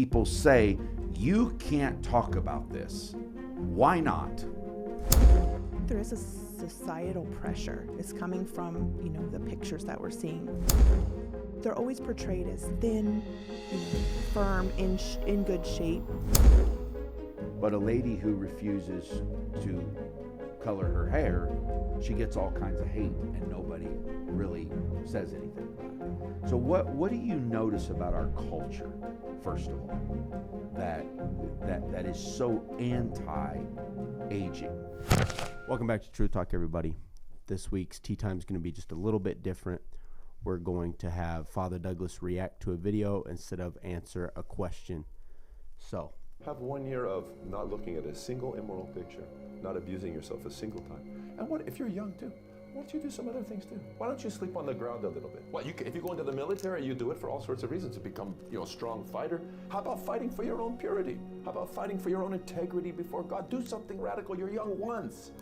People say, you can't talk about this. Why not? There is a societal pressure. It's coming from, the pictures that we're seeing. They're always portrayed as thin, firm, in good shape. But a lady who refuses to color her hair, she gets all kinds of hate and nobody really says anything about it. So what do you notice about our culture, first of all, that is so anti-aging? Welcome back to Truth Talk, everybody. This week's Tea Time is going to be just a little bit different. We're going to have Father Douglas react to a video instead of answer a question. So, have 1 year of not looking at a single immoral picture, not abusing yourself a single time. And what if you're young too? Why don't you do some other things too? Why don't you sleep on the ground a little bit? Well, if you go into the military, you do it for all sorts of reasons to become, a strong fighter. How about fighting for your own purity? How about fighting for your own integrity before God? Do something radical. You're young once.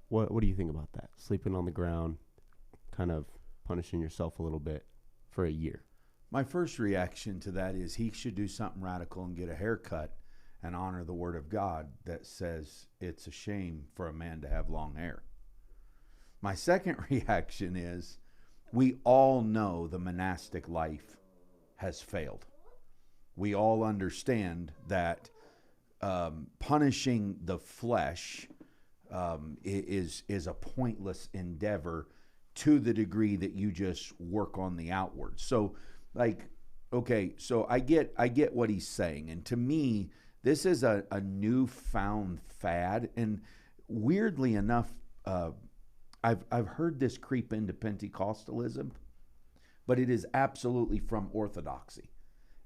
What do you think about that? Sleeping on the ground, kind of punishing yourself a little bit for a year. My first reaction to that is he should do something radical and get a haircut and honor the word of God that says it's a shame for a man to have long hair. My second reaction is we all know the monastic life has failed. We all understand that punishing the flesh is a pointless endeavor to the degree that you just work on the outward. So so I get what he's saying. And to me, this is a newfound fad. And weirdly enough, I've heard this creep into Pentecostalism, but it is absolutely from Orthodoxy.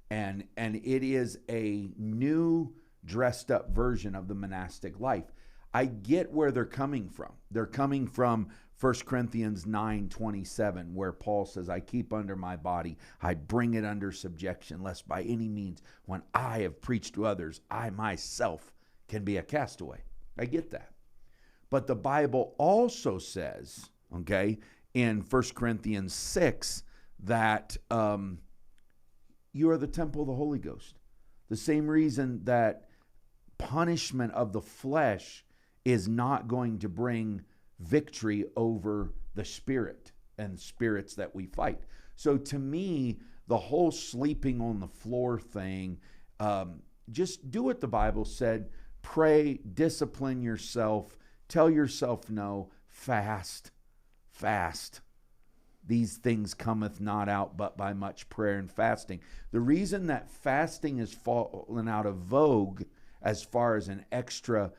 And it is a new dressed up version of the monastic life. I get where they're coming from. They're coming from 1 Corinthians 9:27, where Paul says, I keep under my body, I bring it under subjection, lest by any means, when I have preached to others, I myself can be a castaway. I get that. But the Bible also says, in 1 Corinthians 6, that you are the temple of the Holy Ghost. The same reason that punishment of the flesh is not going to bring victory over the spirit and spirits that we fight. So to me, the whole sleeping on the floor thing, just do what the Bible said. Pray, discipline yourself, tell yourself no, fast. These things cometh not out but by much prayer and fasting. The reason that fasting has fallen out of vogue as far as an extra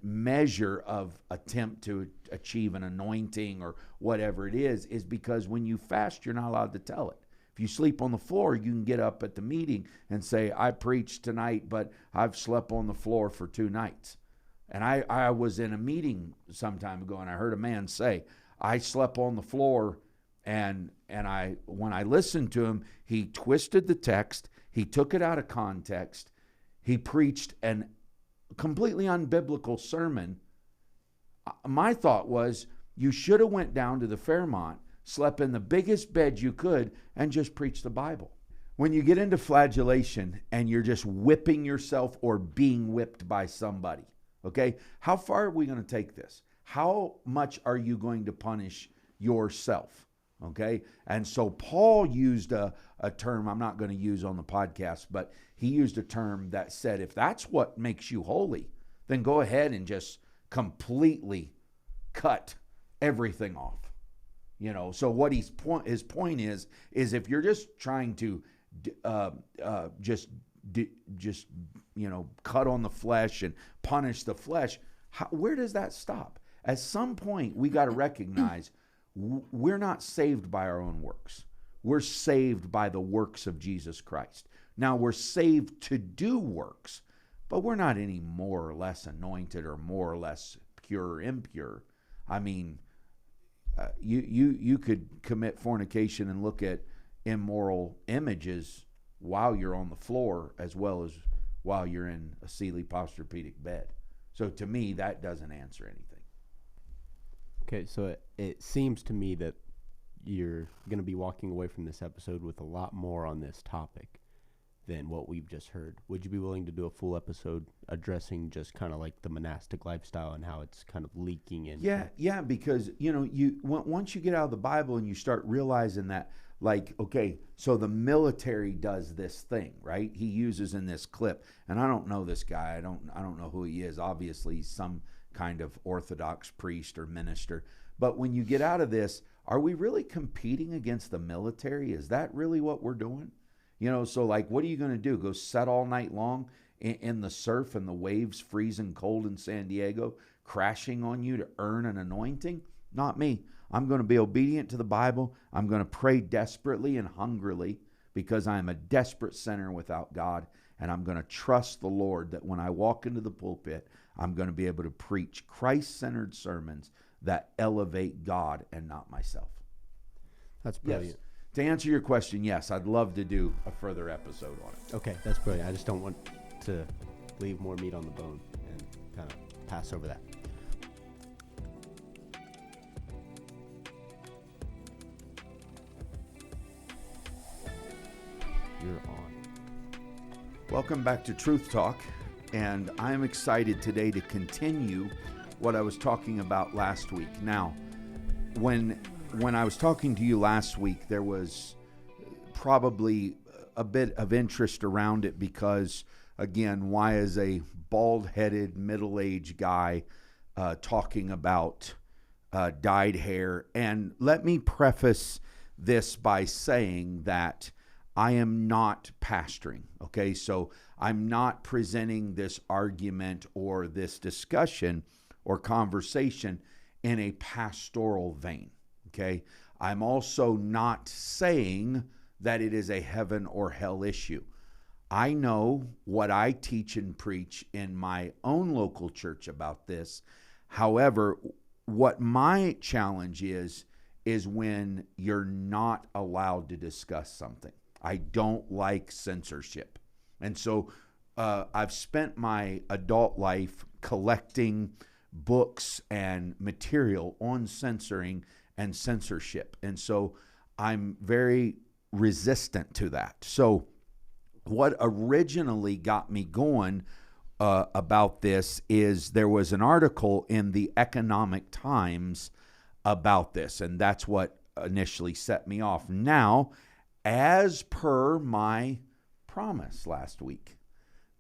measure of attempt to achieve an anointing or whatever it is because when you fast, you're not allowed to tell it. If you sleep on the floor, you can get up at the meeting and say, I preached tonight, but I've slept on the floor for 2 nights. And I was in a meeting some time ago, and I heard a man say, I slept on the floor, and when I listened to him, he twisted the text, he took it out of context, he preached an completely unbiblical sermon. My thought was, you should have went down to the Fairmont, slept in the biggest bed you could, and just preached the Bible. When you get into flagellation and you're just whipping yourself or being whipped by somebody, how far are we going to take this? How much are you going to punish yourself? And so Paul used a term I'm not going to use on the podcast, but he used a term that said, if that's what makes you holy, then go ahead and just completely cut everything off. So what his point is if you're just trying to cut on the flesh and punish the flesh, where does that stop? At some point, we got to recognize we're not saved by our own works. We're saved by the works of Jesus Christ. Now, we're saved to do works, but we're not any more or less anointed or more or less pure or impure. I mean, you could commit fornication and look at immoral images while you're on the floor as well as while you're in a Sealy Posturepedic bed. So to me, that doesn't answer anything. Okay, so it seems to me that you're going to be walking away from this episode with a lot more on this topic than what we've just heard. Would you be willing to do a full episode addressing just kind of like the monastic lifestyle and how it's kind of leaking in? Yeah, because once you get out of the Bible and you start realizing that, like, okay, so the military does this thing, right? He uses in this clip, and I don't know this guy. I don't know who he is. Obviously, he's some kind of Orthodox priest or minister. But when you get out of this, are we really competing against the military? Is that really what we're doing? So like, what are you going to do? Go set all night long in the surf and the waves freezing cold in San Diego, crashing on you to earn an anointing? Not me. I'm going to be obedient to the Bible. I'm going to pray desperately and hungrily because I am a desperate sinner without God. And I'm going to trust the Lord that when I walk into the pulpit, I'm going to be able to preach Christ-centered sermons that elevate God and not myself. That's brilliant. Yes. To answer your question, yes, I'd love to do a further episode on it. Okay, that's brilliant. I just don't want to leave more meat on the bone and kind of pass over that. You're on. Welcome back to Truth Talk, and I'm excited today to continue what I was talking about last week. Now, when I was talking to you last week, there was probably a bit of interest around it because, again, why is a bald-headed, middle-aged guy talking about dyed hair? And let me preface this by saying that I am not pastoring, okay? So I'm not presenting this argument or this discussion or conversation in a pastoral vein. Okay, I'm also not saying that it is a heaven or hell issue. I know what I teach and preach in my own local church about this. However, what my challenge is when you're not allowed to discuss something. I don't like censorship. And so I've spent my adult life collecting books and material on censoring and censorship. And so I'm very resistant to that. So what originally got me going about this is there was an article in the Economic Times about this, and that's what initially set me off. Now, as per my promise last week,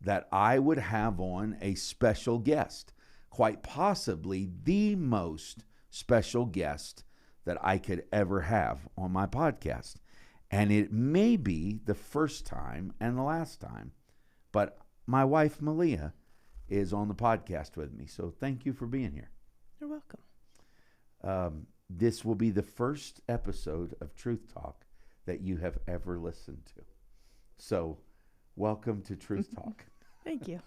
that I would have on a special guest, quite possibly the most special guest that I could ever have on my podcast. And it may be the first time and the last time, but my wife, Malia, is on the podcast with me. So thank you for being here. You're welcome. This will be the first episode of Truth Talk that you have ever listened to. So welcome to Truth Talk. Thank you.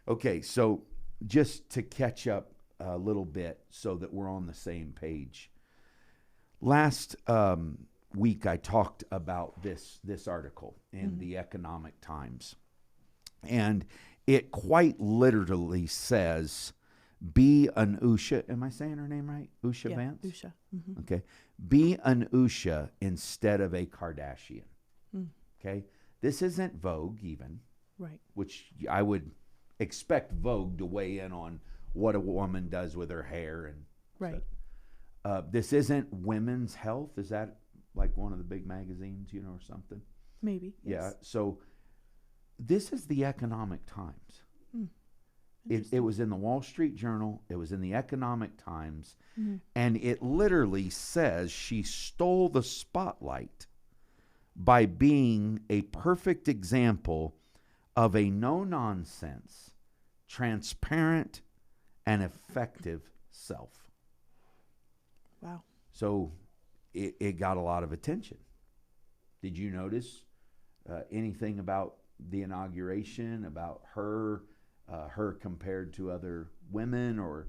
Okay, so just to catch up a little bit so that we're on the same page. Last week I talked about this article in the Economic Times. And it quite literally says, be an Usha. Am I saying her name right? Usha Vance? Usha. Mm-hmm. Okay. Be an Usha instead of a Kardashian. Okay. This isn't Vogue even. Right. Which I would expect Vogue to weigh in on what a woman does with her hair and right. stuff. This isn't Women's Health. Is that like one of the big magazines, or something? Maybe. Yeah. Yes. So this is the Economic Times. It was in the Wall Street Journal. It was in the Economic Times. And it literally says she stole the spotlight by being a perfect example of a no-nonsense, transparent, and effective self. Wow. So it got a lot of attention. Did you notice anything about the inauguration, about her compared to other women, or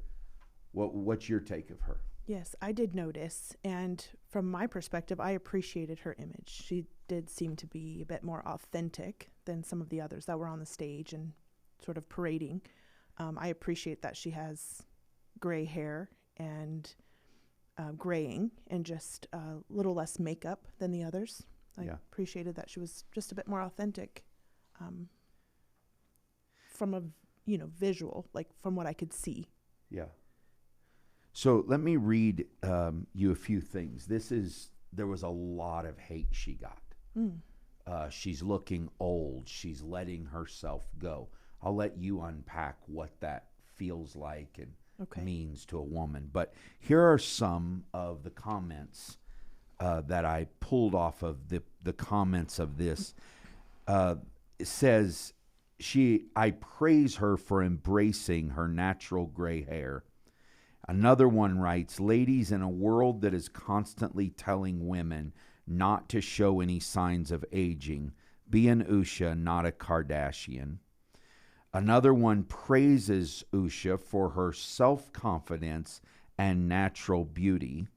what's your take of her? Yes, I did notice, and from my perspective, I appreciated her image. She did seem to be a bit more authentic than some of the others that were on the stage and sort of parading. I appreciate that she has gray hair, and graying and just a little less makeup than the others. I Yeah. appreciated that she was just a bit more authentic from a, visual, like from what I could see. Yeah. So let me read you a few things. There was a lot of hate she got. She's looking old. She's letting herself go. I'll let you unpack what that feels like and means to a woman. But here are some of the comments that I pulled off of the comments of this. It says, I praise her for embracing her natural gray hair. Another one writes, ladies, in a world that is constantly telling women not to show any signs of aging, be an Usha, not a Kardashian. Another one praises Usha for her self-confidence and natural beauty.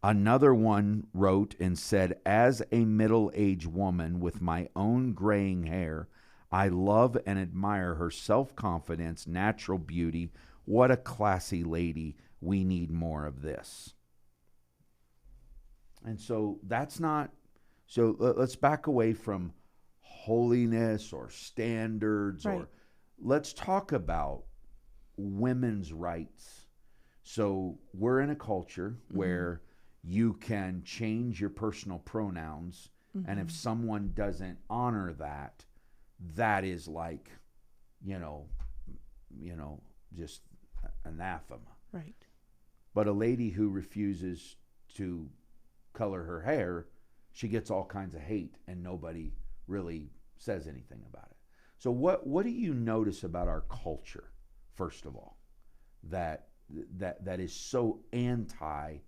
Another one wrote and said, as a middle-aged woman with my own graying hair, I love and admire her self-confidence, natural beauty. What a classy lady. We need more of this. And so let's back away from holiness or standards, Right. or let's talk about women's rights. So we're in a culture where you can change your personal pronouns, and if someone doesn't honor that, that is like, just anathema. Right. But a lady who refuses to color her hair, she gets all kinds of hate, and nobody really says anything about it. So what do you notice about our culture, first of all, that is so anti-aging?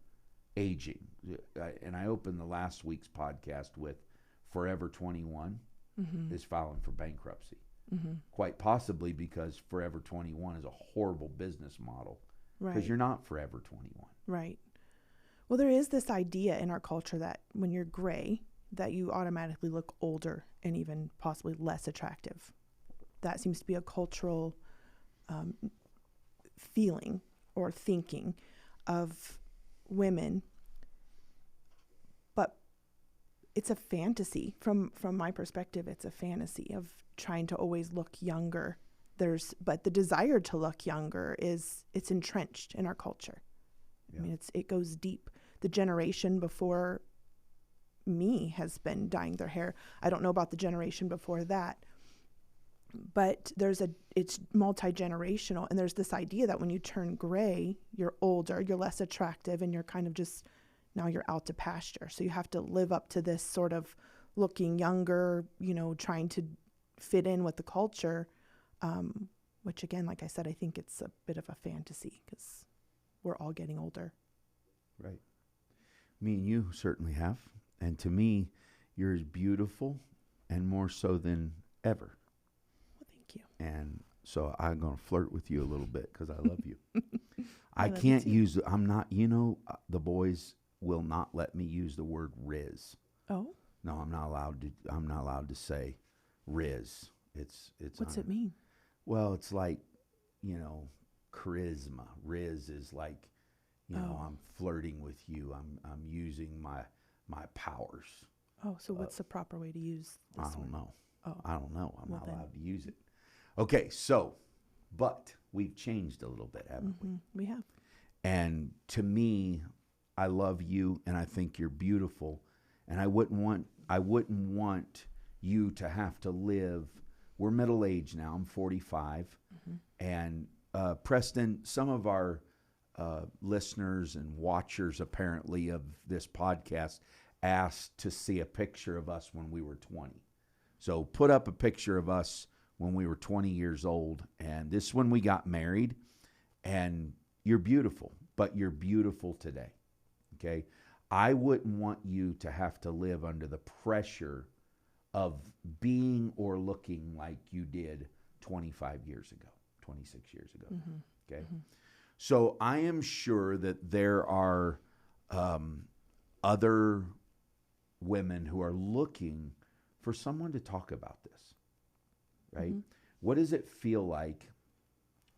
And I opened the last week's podcast with Forever 21 is filing for bankruptcy. Quite possibly because Forever 21 is a horrible business model. Because Right. you're not Forever 21. Right. Well, there is this idea in our culture that when you're gray, that you automatically look older and even possibly less attractive. That seems to be a cultural feeling or thinking of women. But it's a fantasy. From my perspective, it's a fantasy of trying to always look younger. But the desire to look younger it's entrenched in our culture. Yeah. I mean, it goes deep. The generation before me has been dyeing their hair. I don't know about the generation before that, but it's multi-generational, and there's this idea that when you turn gray, you're older, you're less attractive, and you're kind of just, now you're out to pasture. So you have to live up to this sort of looking younger, trying to fit in with the culture, which again, like I said, I think it's a bit of a fantasy because we're all getting older. Right. Me and you certainly have. And to me, you're as beautiful and more so than ever. Well, thank you. And so I'm going to flirt with you a little bit because I love you. I love you can't too. use, I'm not, the boys will not let me use the word Riz. Oh, No, I'm not allowed to say Riz. It's what's it mean? Well, it's like, charisma. Riz is like, I'm flirting with you. I'm using my powers. Oh, so what's the proper way to use this I don't word? know. Oh. I don't know. I'm Well, not then. allowed to use it. Okay, so, but we've changed a little bit, haven't we? We have. And to me, I love you, and I think you're beautiful, and I wouldn't want you to have to live. We're middle aged now. I'm 45, and Preston, some of our listeners and watchers apparently of this podcast asked to see a picture of us when we were 20. So put up a picture of us when we were 20 years old, and this is when we got married. And you're beautiful, but you're beautiful today. Okay, I wouldn't want you to have to live under the pressure of being or looking like you did 25 years ago, 26 years ago. Okay. So I am sure that there are other women who are looking for someone to talk about this, right? What does it feel like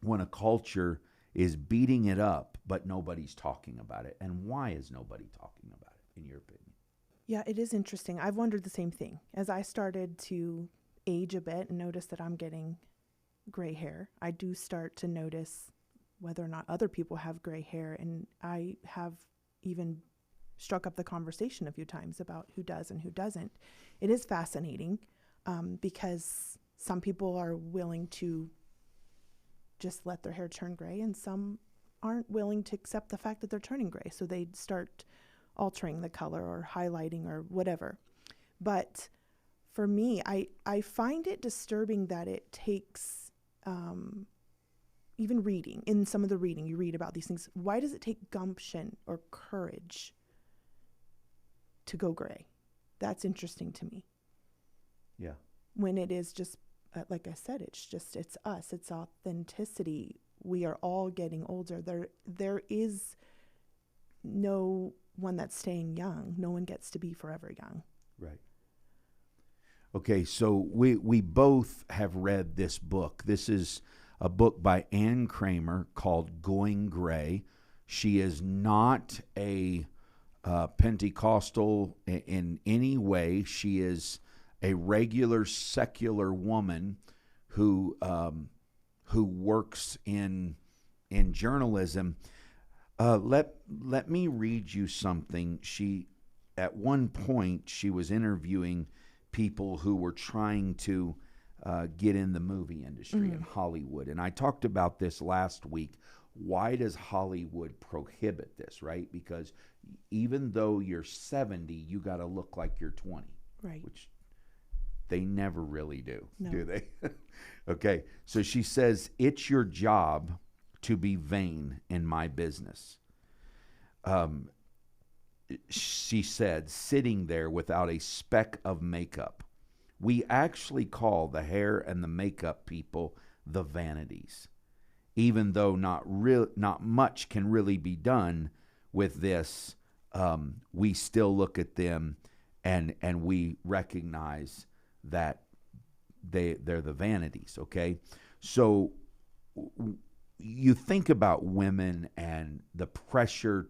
when a culture is beating it up but nobody's talking about it. And why is nobody talking about it, in your opinion? Yeah, it is interesting. I've wondered the same thing. As I started to age a bit and notice that I'm getting gray hair, I do start to notice whether or not other people have gray hair. And I have even struck up the conversation a few times about who does and who doesn't. It is fascinating because some people are willing to just let their hair turn gray, and some aren't willing to accept the fact that they're turning gray. So they start altering the color or highlighting or whatever. But for me, I find it disturbing that it takes, even reading, in some of the reading you read about these things, why does it take gumption or courage to go gray? That's interesting to me. Yeah. When it is just, like I said, it's us, it's authenticity. We are all getting older. There is no one that's staying young. No one gets to be forever young. Right. Okay, so we both have read this book. This is a book by Ann Kramer called Going Gray. She is not a Pentecostal in any way. She is a regular secular woman who works in journalism. Let me read you something. At one point she was interviewing people who were trying to get in the movie industry in Hollywood. And I talked about this last week. Why does Hollywood prohibit this, right? Because even though you're 70, you got to look like you're 20. Right. Which they never really do, No. do they? Okay, so she says, it's your job to be vain in my business. She said, sitting there without a speck of makeup. We actually call the hair and the makeup people the vanities. Even though not much can really be done with this, we still look at them and we recognize that they're the vanities, okay? So you think about women and the pressure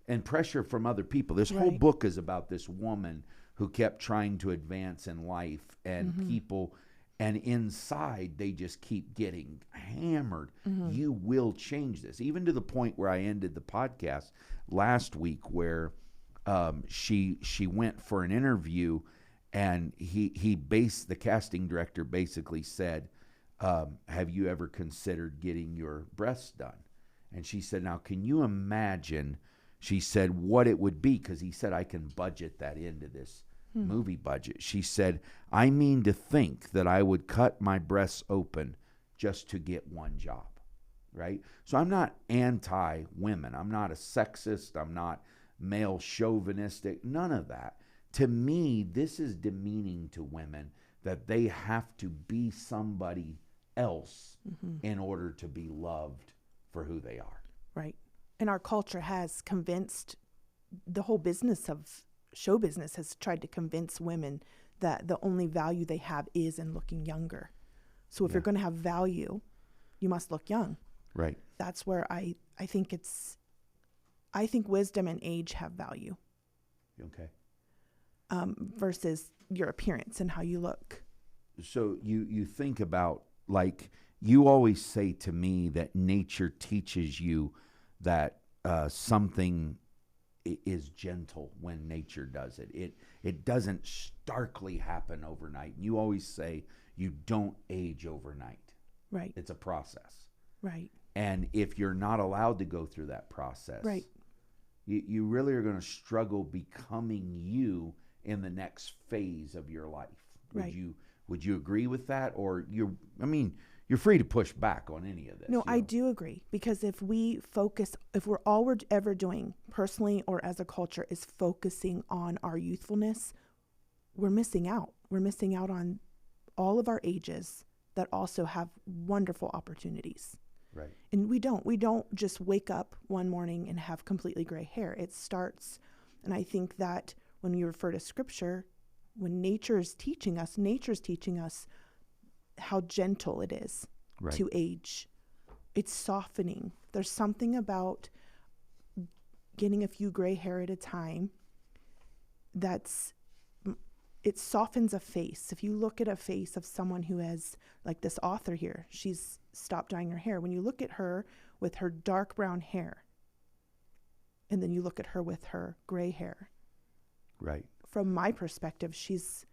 and pressure from other people. This whole Right. book is about this woman who kept trying to advance in life, and people, and inside they just keep getting hammered. You will change this, even to the point where I ended the podcast last week, where she went for an interview, and the casting director basically said, have you ever considered getting your breasts done? And she said, now can you imagine, she said, what it would be? Because he said, I can budget that into this movie budget. She said, I mean to think that I would cut my breasts open just to get one job, right? So I'm not anti-women. I'm not a sexist. I'm not male chauvinistic. None of that. To me, this is demeaning to women, that they have to be somebody else in order to be loved for who they are. Right. And our culture has convinced, the whole business of show business has tried to convince women that the only value they have is in looking younger. So if you're going to have value, you must look young. Right. That's where I think wisdom and age have value. Okay. Versus your appearance and how you look. So you think about, like, you always say to me that nature teaches you that something is gentle when nature does it. It doesn't starkly happen overnight. You always say you don't age overnight. Right. It's a process. Right. And if you're not allowed to go through that process, Right. you really are going to struggle becoming you in the next phase of your life. Right. Would you agree with that? Or you're free to push back on any of this. No, I do agree, because if we're all we're ever doing personally or as a culture is focusing on our youthfulness, we're missing out. We're missing out on all of our ages that also have wonderful opportunities. Right. And we don't just wake up one morning and have completely gray hair. It starts, and I think that when you refer to scripture, when nature's teaching us how gentle it is Right. to age it's softening. There's something about getting a few gray hair at a time it softens a face. If you look at a face of someone who has, like this author here, she's stopped dyeing her hair. When you look at her with her dark brown hair, and then you look at her with her gray hair. Right. From my perspective, she's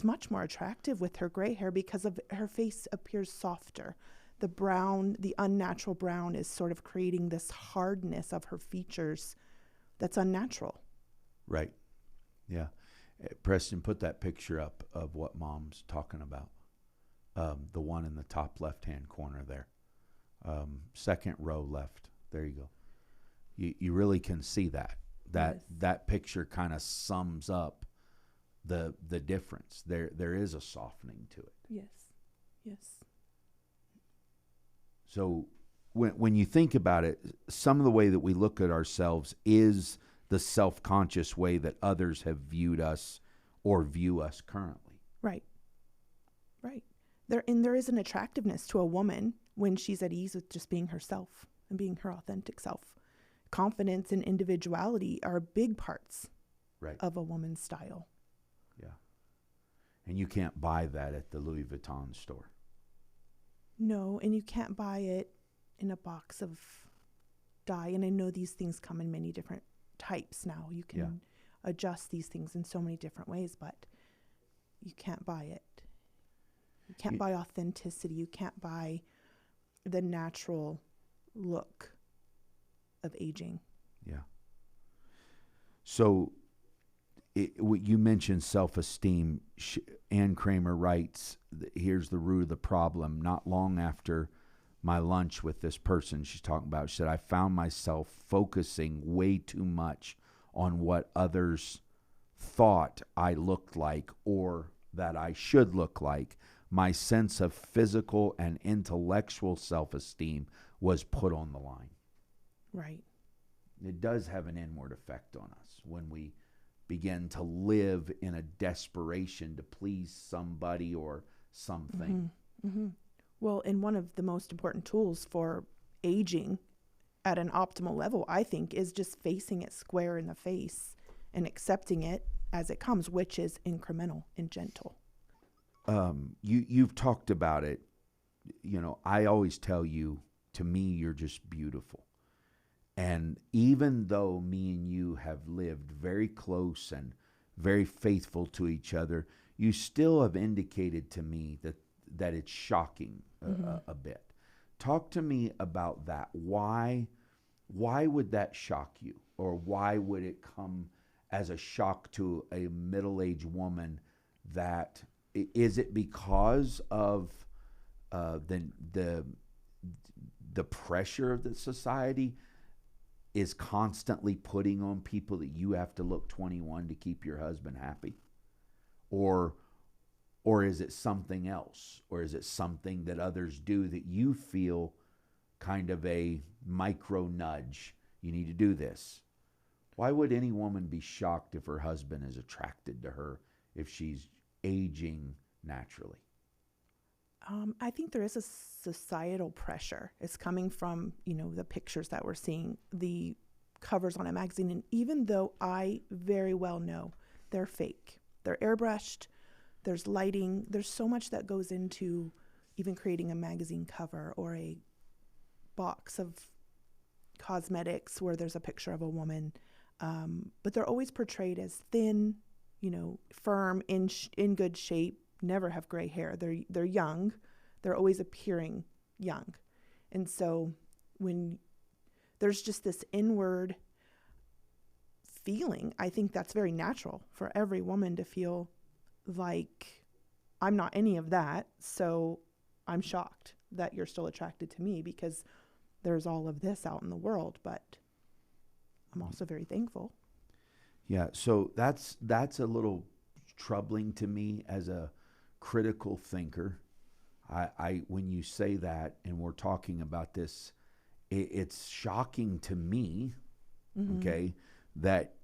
much more attractive with her gray hair because of her face appears softer. The brown, the unnatural brown is sort of creating this hardness of her features that's unnatural. Right. Yeah. Preston, put that picture up of what Mom's talking about. The one in the top left-hand corner there. Second row left. There you go. You really can see that. Yes. That picture kind of sums up the difference. There is a softening to it. Yes. Yes. So when you think about it, some of the way that we look at ourselves is the self-conscious way that others have viewed us or view us currently. Right. Right. There is an attractiveness to a woman when she's at ease with just being herself and being her authentic self. Confidence and individuality are big parts of a woman's style. Yeah. And you can't buy that at the Louis Vuitton store. No, and you can't buy it in a box of dye. And I know these things come in many different types now. You can adjust these things in so many different ways, but you can't buy it. You can't buy authenticity. You can't buy the natural look of aging. Yeah. So you mentioned self-esteem. Ann Kramer writes, here's the root of the problem. Not long after my lunch with this person she's talking about, she said, I found myself focusing way too much on what others thought I looked like or that I should look like. My sense of physical and intellectual self-esteem was put on the line. Right. It does have an inward effect on us when we begin to live in a desperation to please somebody or something. Mm-hmm. Mm-hmm. Well, and one of the most important tools for aging at an optimal level, I think, is just facing it square in the face and accepting it as it comes, which is incremental and gentle. You've talked about it. You know, I always tell you, to me, you're just beautiful. And even though me and you have lived very close and very faithful to each other, you still have indicated to me that it's shocking a bit. Talk to me about that. Why would that shock you? Or why would it come as a shock to a middle-aged woman? That is it because of the pressure of the society is constantly putting on people that you have to look 21 to keep your husband happy? Or is it something else? Or is it something that others do that you feel kind of a micro nudge? You need to do this. Why would any woman be shocked if her husband is attracted to her if she's aging naturally? I think there is a societal pressure. It's coming from, the pictures that we're seeing, the covers on a magazine. And even though I very well know they're fake, they're airbrushed, there's lighting, there's so much that goes into even creating a magazine cover or a box of cosmetics where there's a picture of a woman. But they're always portrayed as thin, firm, in good shape, never have gray hair. They're young. They're always appearing young. And so when there's just this inward feeling, I think that's very natural for every woman to feel like I'm not any of that. So I'm shocked that you're still attracted to me because there's all of this out in the world, but I'm also very thankful. Yeah, so that's a little troubling to me as a critical thinker. I when you say that and we're talking about this, it's shocking to me, okay, that,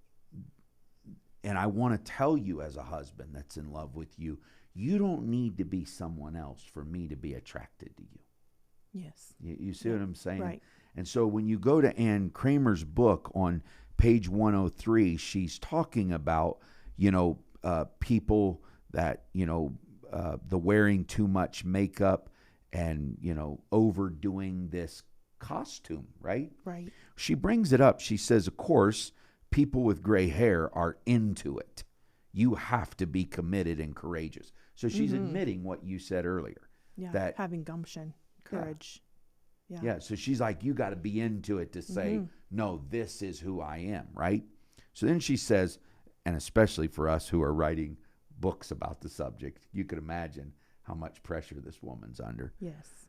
and I want to tell you as a husband that's in love with you, you don't need to be someone else for me to be attracted to you. Yes. You see what I'm saying? Right. And so when you go to Ann Kramer's book on page 103, she's talking about, people that, the wearing too much makeup and, overdoing this costume, right? Right. She brings it up. She says, of course, people with gray hair are into it. You have to be committed and courageous. So she's admitting what you said earlier. Yeah. That having gumption, courage. Yeah. Yeah, so she's like, you got to be into it to say, no, this is who I am, right? So then she says, and especially for us who are writing books about the subject, you could imagine how much pressure this woman's under. Yes.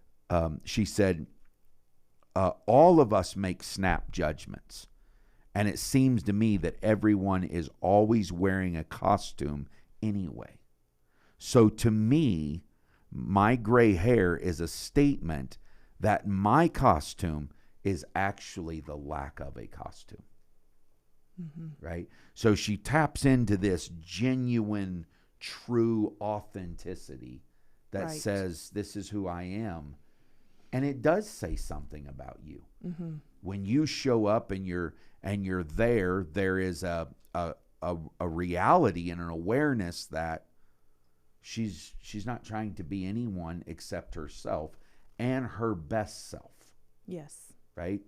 She said, all of us make snap judgments, and it seems to me that everyone is always wearing a costume anyway. So to me, my gray hair is a statement that my costume is actually the lack of a costume. Right? So she taps into this genuine, true authenticity that Right. says, this is who I am. And it does say something about you. When you show up and you're there is a reality and an awareness that she's not trying to be anyone except herself and her best self. Yes. Right?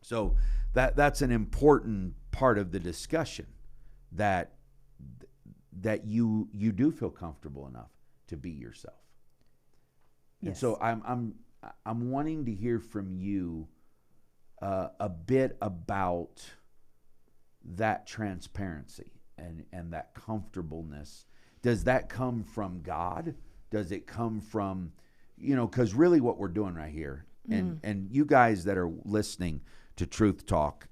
So that's an important part of the discussion, that you do feel comfortable enough to be yourself. And Yes. so I'm wanting to hear from you a bit about that transparency and that comfortableness. Does that come from God? Does it come from, because really what we're doing right here, and you guys that are listening to Truth Talk,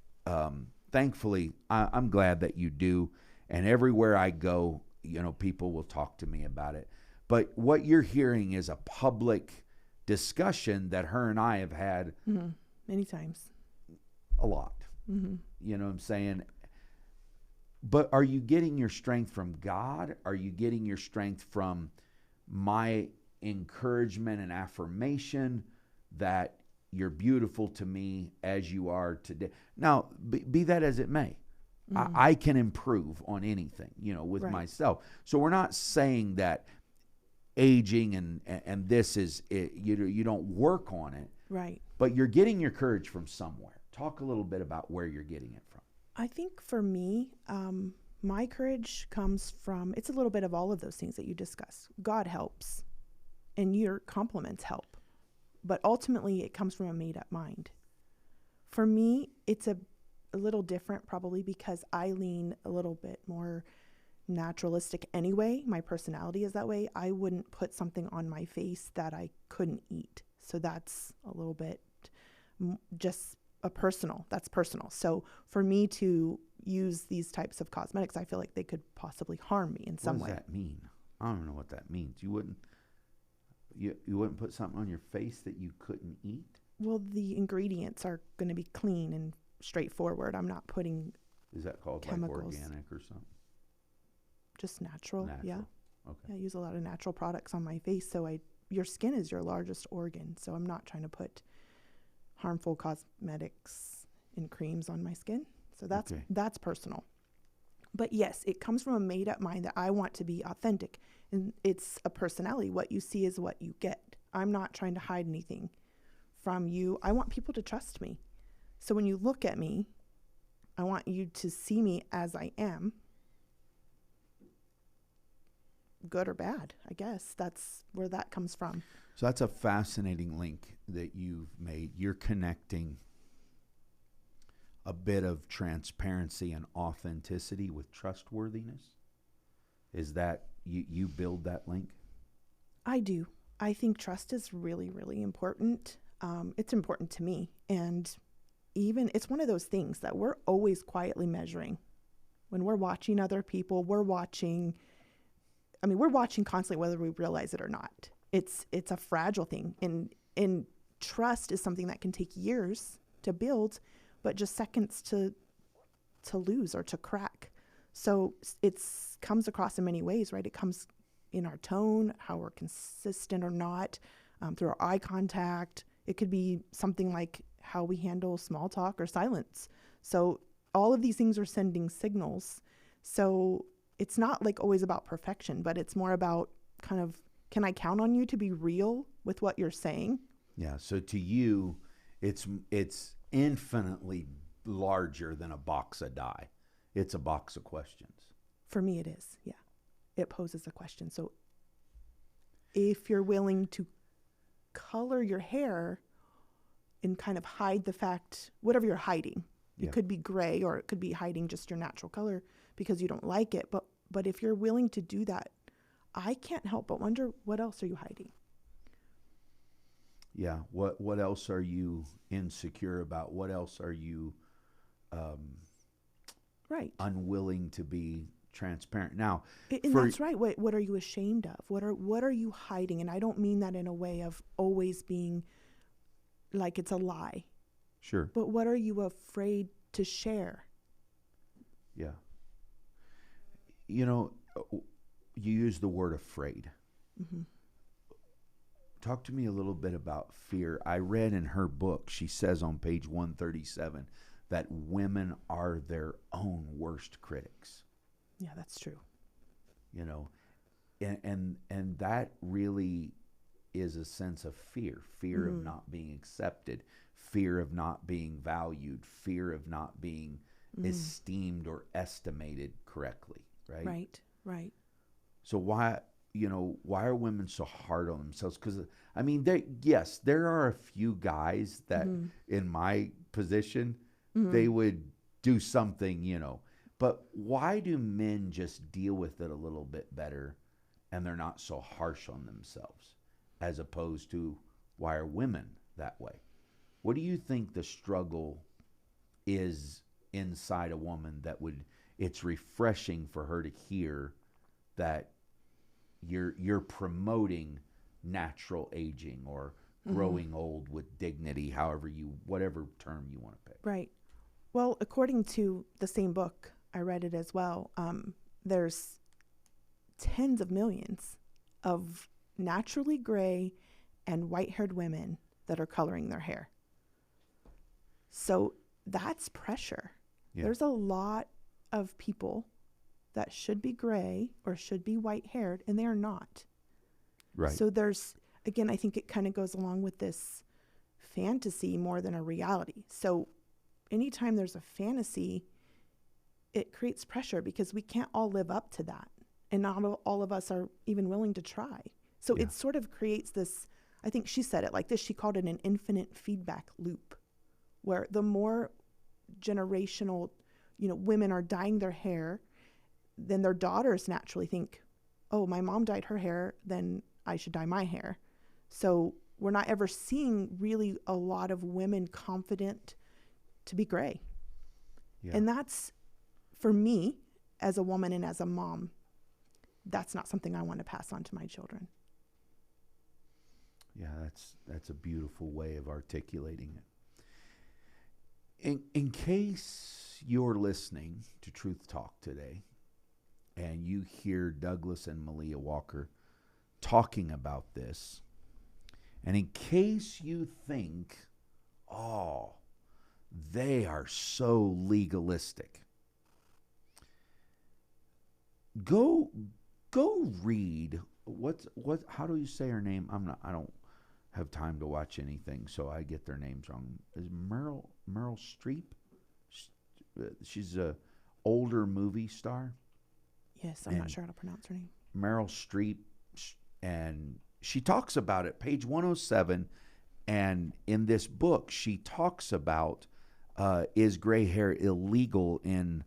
thankfully, I'm glad that you do. And everywhere I go, people will talk to me about it. But what you're hearing is a public discussion that her and I have had many times. a lot. You know what I'm saying? But are you getting your strength from God? Are you getting your strength from my encouragement and affirmation that you're beautiful to me as you are today? Now, be that as it may, I can improve on anything, with Right. myself. So we're not saying that aging and this is it, you don't work on it, Right. but you're getting your courage from somewhere. Talk a little bit about where you're getting it from. I think for me, my courage comes from, it's a little bit of all of those things that you discuss. God helps, and your compliments help. But ultimately, it comes from a made-up mind. For me, it's a little different probably because I lean a little bit more naturalistic anyway. My personality is that way. I wouldn't put something on my face that I couldn't eat. So that's a little bit just that's personal. So for me to use these types of cosmetics, I feel like they could possibly harm me in some way. What does that mean? I don't know what that means. You wouldn't put something on your face that you couldn't eat? Well, the ingredients are going to be clean and straightforward. I'm not putting Is that called chemicals. like organic or something? Just natural. Yeah. Okay. Yeah, I use a lot of natural products on my face. So your skin is your largest organ. So I'm not trying to put harmful cosmetics and creams on my skin. So that's personal. But yes, it comes from a made up mind that I want to be authentic, and it's a personality. What you see is what you get. I'm not trying to hide anything from you. I want people to trust me. So when you look at me, I want you to see me as I am, good or bad. I guess that's where that comes from. So that's a fascinating link that you've made. You're connecting a bit of transparency and authenticity with trustworthiness. Is that you build that link? I do. I think trust is really, really important. It's important to me. And even it's one of those things that we're always quietly measuring. When we're watching other people, we're watching constantly whether we realize it or not. It's a fragile thing. And trust is something that can take years to build, but just seconds to lose or to crack. So it comes across in many ways, right? It comes in our tone, how we're consistent or not. through our eye contact. It could be something like how we handle small talk or silence. So all of these things are sending signals. So it's not like always about perfection, but it's more about kind of, can I count on you to be real with what you're saying? Yeah. So to you, it's infinitely larger than a box of die. It's a box of questions. For me, it is. Yeah. It poses a question. So if you're willing to color your hair and kind of hide the fact, whatever you're hiding, Yeah. it could be gray or it could be hiding just your natural color because you don't like it. But if you're willing to do that, I can't help but wonder, what else are you hiding? Yeah. What else are you insecure about? What else are you Right. unwilling to be transparent? Now, And that's right. What are you ashamed of? What are you hiding? And I don't mean that in a way of always being like it's a lie. sure. But what are you afraid to share? Yeah. You know, you use the word afraid. Mm-hmm. Talk to me a little bit about fear. I read in her book, she says on page 137 that women are their own worst critics. Yeah, that's true. You know, and that really is a sense of fear of not being accepted, fear of not being valued, fear of not being esteemed or estimated correctly, right? Right. So why are women so hard on themselves? Because I mean, there are a few guys that in my position they would do something, but why do men just deal with it a little bit better and they're not so harsh on themselves, as opposed to why are women that way? What do you think the struggle is inside a woman that it's refreshing for her to hear that you're promoting natural aging or growing old with dignity, whatever term you want to pick? Right. Well, according to the same book, I read it as well, there's tens of millions of naturally gray and white-haired women that are coloring their hair. So that's pressure. Yeah. There's a lot of people that should be gray or should be white-haired, and they are not. Right. So again, I think it kind of goes along with this fantasy more than a reality. So anytime there's a fantasy, it creates pressure because we can't all live up to that. And not all of us are even willing to try. So Yeah. it sort of creates this, I think she said it like this, she called it an infinite feedback loop, where the more generational, women are dyeing their hair, then their daughters naturally think, oh, my mom dyed her hair, then I should dye my hair. So we're not ever seeing really a lot of women confident to be gray. Yeah. And that's, for me, as a woman and as a mom, that's not something I want to pass on to my children. Yeah, that's a beautiful way of articulating it. In case you're listening to Truth Talk today and you hear Douglas and Malia Walker talking about this, and in case you think, oh, they are so legalistic, go read how do you say her name? I don't have time to watch anything, so I get their names wrong. Is Meryl Streep? She's a older movie star. Yes, I'm not sure how to pronounce her name. Meryl Streep, and she talks about it, page 107, and in this book she talks about is gray hair illegal in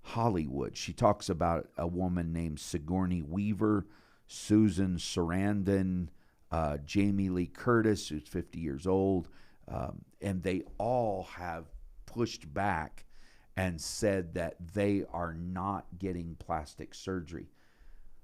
Hollywood. She talks about a woman named Sigourney Weaver, Susan Sarandon, Jamie Lee Curtis, who's 50 years old, and they all have pushed back and said that they are not getting plastic surgery.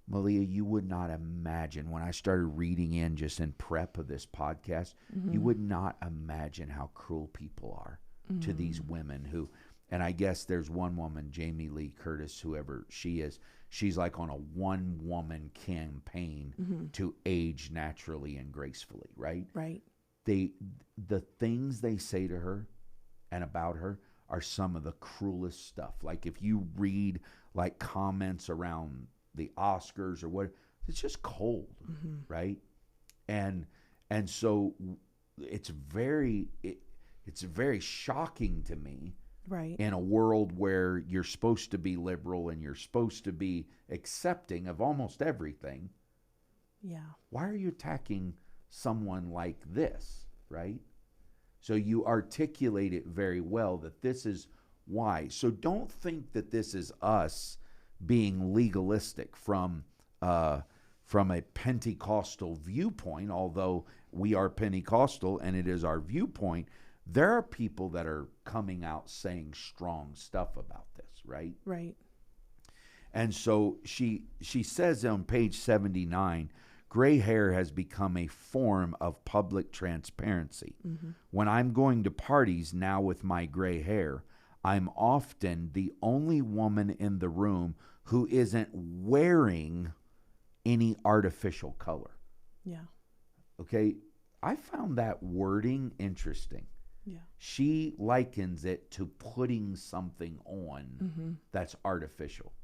Malia, you would not imagine, when I started reading in just in prep of this podcast, you would not imagine how cruel people are to these women who, and I guess there's one woman, Jamie Lee Curtis, whoever she is, she's like on a one-woman campaign to age naturally and gracefully, right? Right. The things they say to her and about her are some of the cruelest stuff. Like if you read like comments around the Oscars or what, it's just cold, right? And so it's very shocking to me, Right. in a world where you're supposed to be liberal and you're supposed to be accepting of almost everything. Yeah. Why are you attacking someone like this, right? So you articulate it very well that this is why. So don't think that this is us being legalistic from a Pentecostal viewpoint, although we are Pentecostal and it is our viewpoint. There are people that are coming out saying strong stuff about this, right? Right. And so she says on page 79, gray hair has become a form of public transparency. When I'm going to parties now with my gray hair, I'm often the only woman in the room who isn't wearing any artificial color. Yeah. Okay? I found that wording interesting. Yeah. She likens it to putting something on that's artificial.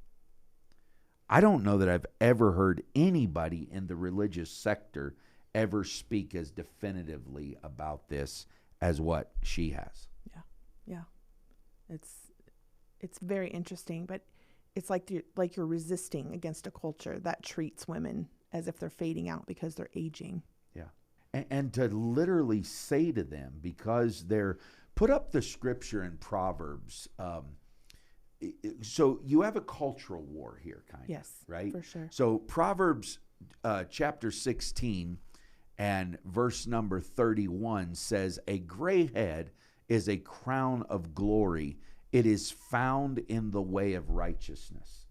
I don't know that I've ever heard anybody in the religious sector ever speak as definitively about this as what she has. Yeah. Yeah. It's very interesting, but it's like you're resisting against a culture that treats women as if they're fading out because they're aging. Yeah. And to literally say to them, because they're put up the scripture in Proverbs. So you have a cultural war here, kind of. Yes, right? for sure. So Proverbs chapter 16 and verse number 31 says, a gray head is a crown of glory. It is found in the way of righteousness.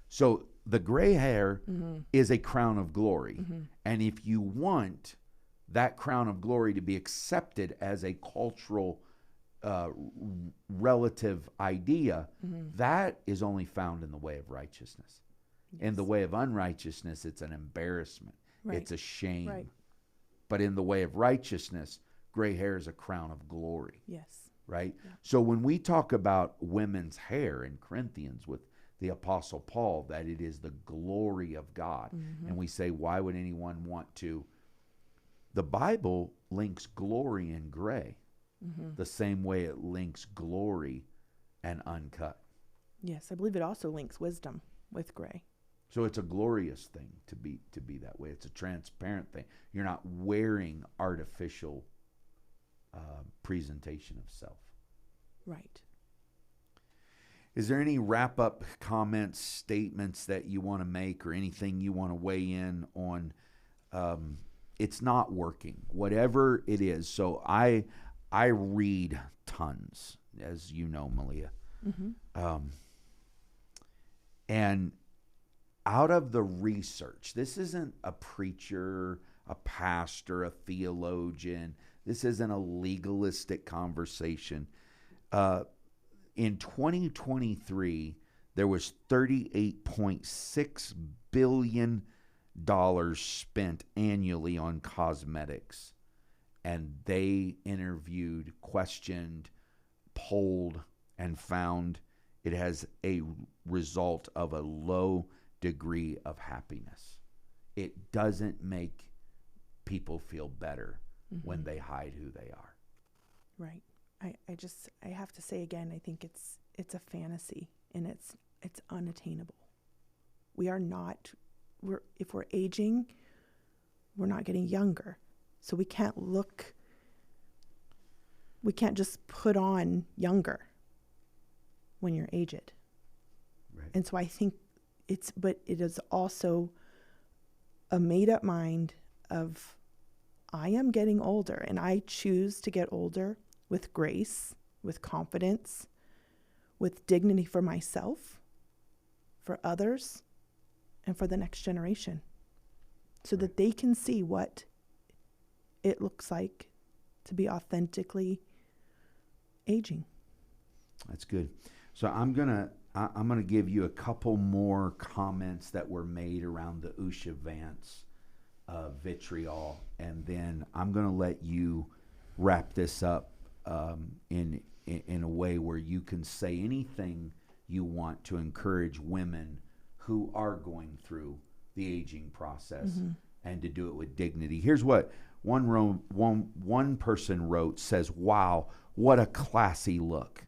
So the gray hair is a crown of glory. And if you want that crown of glory to be accepted as a cultural relative idea, that is only found in the way of righteousness. Yes. In the way of unrighteousness, it's an embarrassment. Right. It's a shame. Right. But in the way of righteousness, gray hair is a crown of glory. Yes. Right? Yeah. So when we talk about women's hair in Corinthians with the Apostle Paul, that it is the glory of God, and we say, why would anyone want to? The Bible links glory and gray the same way it links glory and uncut. Yes, I believe it also links wisdom with gray. So it's a glorious thing to be that way. It's a transparent thing. You're not wearing artificial presentation of self. Right. Is there any wrap-up comments, statements that you want to make, or anything you want to weigh in on? It's not working, whatever it is. So I read tons, as you know, Malia. And out of the research, this isn't a preacher, a pastor, a theologian. This isn't a legalistic conversation. In 2023, there was $38.6 billion spent annually on cosmetics. And they interviewed, questioned, polled, and found it has a result of a low degree of happiness. It doesn't make people feel better when they hide who they are. Right. I have to say again, I think it's a fantasy, and it's unattainable. If we're aging, we're not getting younger. So we can't just put on younger when you're aged. Right. And so I think but it is also a made up mind of, I am getting older, and I choose to get older with grace, with confidence, with dignity for myself, for others, and for the next generation, so that they can see what it looks like to be authentically aging. That's good. So I'm gonna I'm going to give you a couple more comments that were made around the Usha Vance vitriol, and then I'm going to let you wrap this up in a way where you can say anything you want to encourage women who are going through the aging process, and to do it with dignity. Here's what one person wrote, says, "Wow, what a classy look.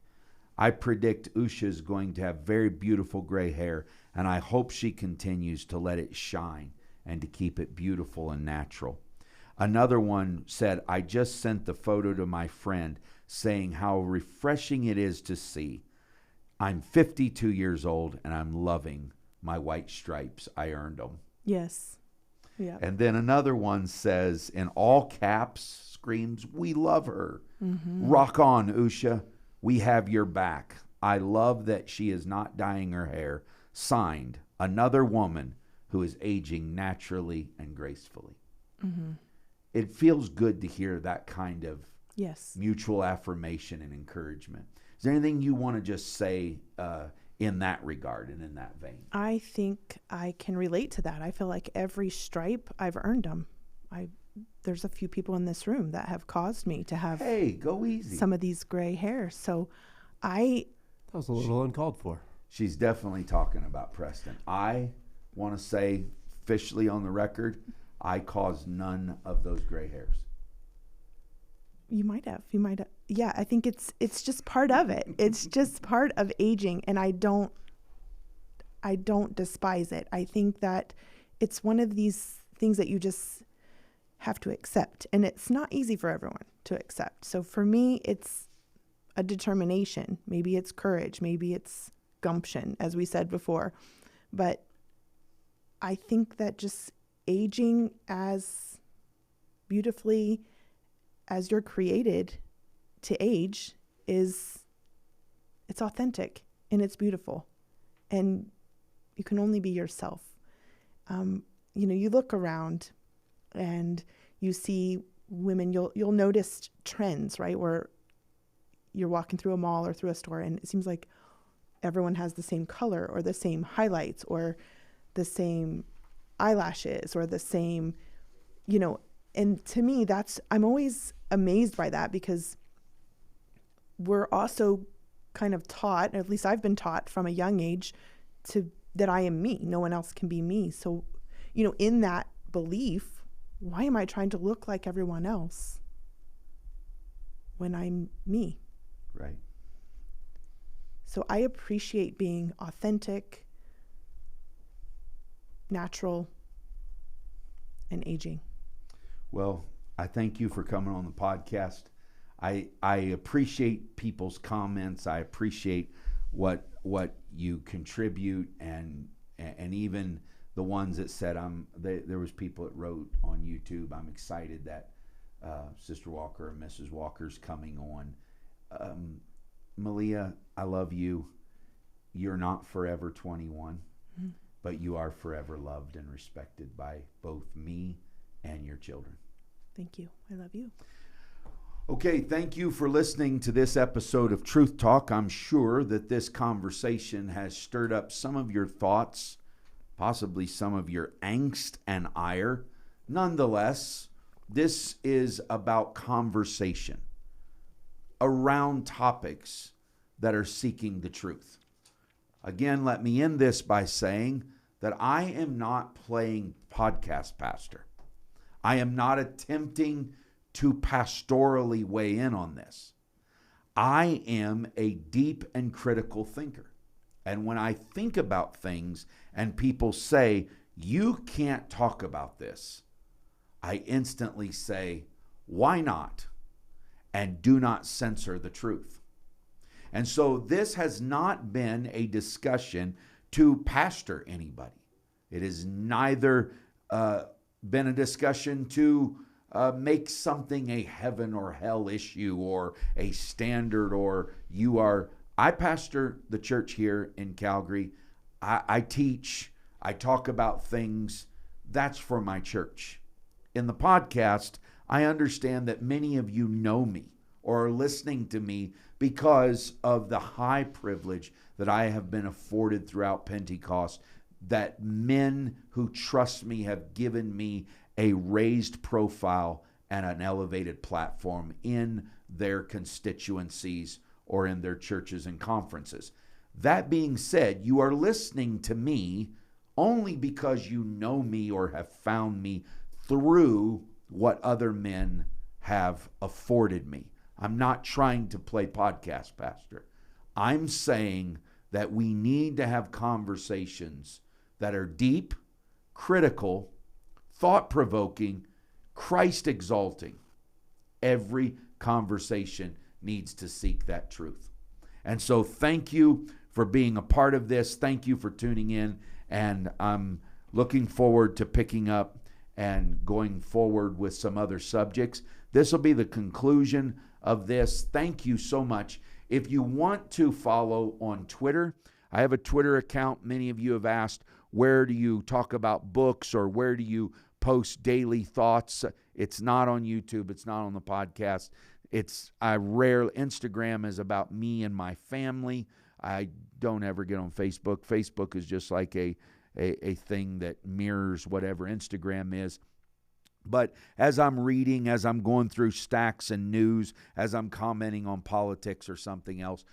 I predict Usha is going to have very beautiful gray hair, and I hope she continues to let it shine and to keep it beautiful and natural." Another one said, "I just sent the photo to my friend saying how refreshing it is to see. I'm 52 years old and I'm loving my white stripes. I earned them." Yes. Yeah. And then another one says, in all caps, screams, "We love her. Rock on, Usha. We have your back. I love that she is not dyeing her hair. Signed, another woman who is aging naturally and gracefully." It feels good to hear that kind of mutual affirmation and encouragement. Is there anything you want to just say in that regard and in that vein? I think I can relate to that. I feel like every stripe, I've earned them. There's a few people in this room that have caused me to have go easy. some of these gray hairs. So That was a little uncalled for. She's definitely talking about Preston. I want to say officially on the record, I caused none of those gray hairs. You might have. Yeah, I think it's just part of it. It's just part of aging, and I don't despise it. I think that it's one of these things that you just have to accept, and it's not easy for everyone to accept. So for me, it's a determination. Maybe it's courage, maybe it's gumption, as we said before. But I think that just aging as beautifully as you're created to age it's authentic and it's beautiful, and you can only be yourself. You look around and you see women, you'll notice trends, right? Where you're walking through a mall or through a store and it seems like everyone has the same color or the same highlights or the same eyelashes or the same, and to me I'm always amazed by that, because we're also kind of taught, at least I've been taught from a young age, that I am me. No one else can be me. So, in that belief, why am I trying to look like everyone else when I'm me? Right. So I appreciate being authentic, natural, and aging. Well, I thank you for coming on the podcast. I appreciate people's comments. I appreciate what you contribute, and even the ones that said there was people that wrote on YouTube, "I'm excited that Sister Walker and Mrs. Walker's coming on." Malia, I love you. You're not forever 21, but you are forever loved and respected by both me and your children. Thank you. I love you. Okay, thank you for listening to this episode of Truth Talk. I'm sure that this conversation has stirred up some of your thoughts, possibly some of your angst and ire. Nonetheless, this is about conversation around topics that are seeking the truth. Again, let me end this by saying that I am not playing podcast pastor. I am not attempting to pastorally weigh in on this. I am a deep and critical thinker. And when I think about things and people say, "You can't talk about this," I instantly say, "Why not?" and do not censor the truth. And so this has not been a discussion to pastor anybody. It has neither been a discussion to make something a heaven or hell issue or a standard, or I pastor the church here in Calgary. I teach, I talk about things. That's for my church. In the podcast, I understand that many of you know me or are listening to me because of the high privilege that I have been afforded throughout Pentecost, that men who trust me have given me a raised profile and an elevated platform in their constituencies or in their churches and conferences. That being said, you are listening to me only because you know me or have found me through what other men have afforded me. I'm not trying to play podcast pastor. I'm saying that we need to have conversations that are deep, critical, thought-provoking, Christ-exalting. Every conversation needs to seek that truth. And so thank you for being a part of this. Thank you for tuning in. And I'm looking forward to picking up and going forward with some other subjects. This will be the conclusion of this. Thank you so much. If you want to follow on Twitter, I have a Twitter account. Many of you have asked, where do you talk about books or where do you post daily thoughts? It's not on YouTube. It's not on the podcast. Instagram is about me and my family. I don't ever get on Facebook. Facebook is just like a thing that mirrors whatever Instagram is. But as I'm reading, as I'm going through stacks and news, as I'm commenting on politics or something else,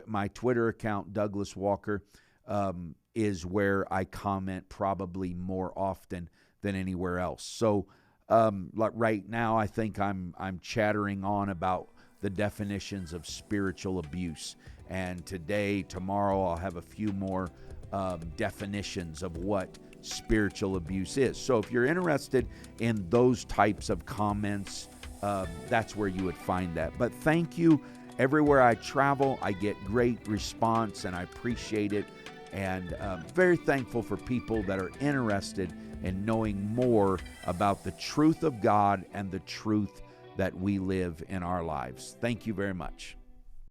my Twitter account, Douglas Walker, is where I comment probably more often than anywhere else. So like right now, I think I'm chattering on about the definitions of spiritual abuse. And tomorrow, I'll have a few more definitions of what spiritual abuse is. So if you're interested in those types of comments, that's where you would find that. But thank you. Everywhere I travel, I get great response, and I appreciate it. And very thankful for people that are interested in knowing more about the truth of God and the truth that we live in our lives. Thank you very much.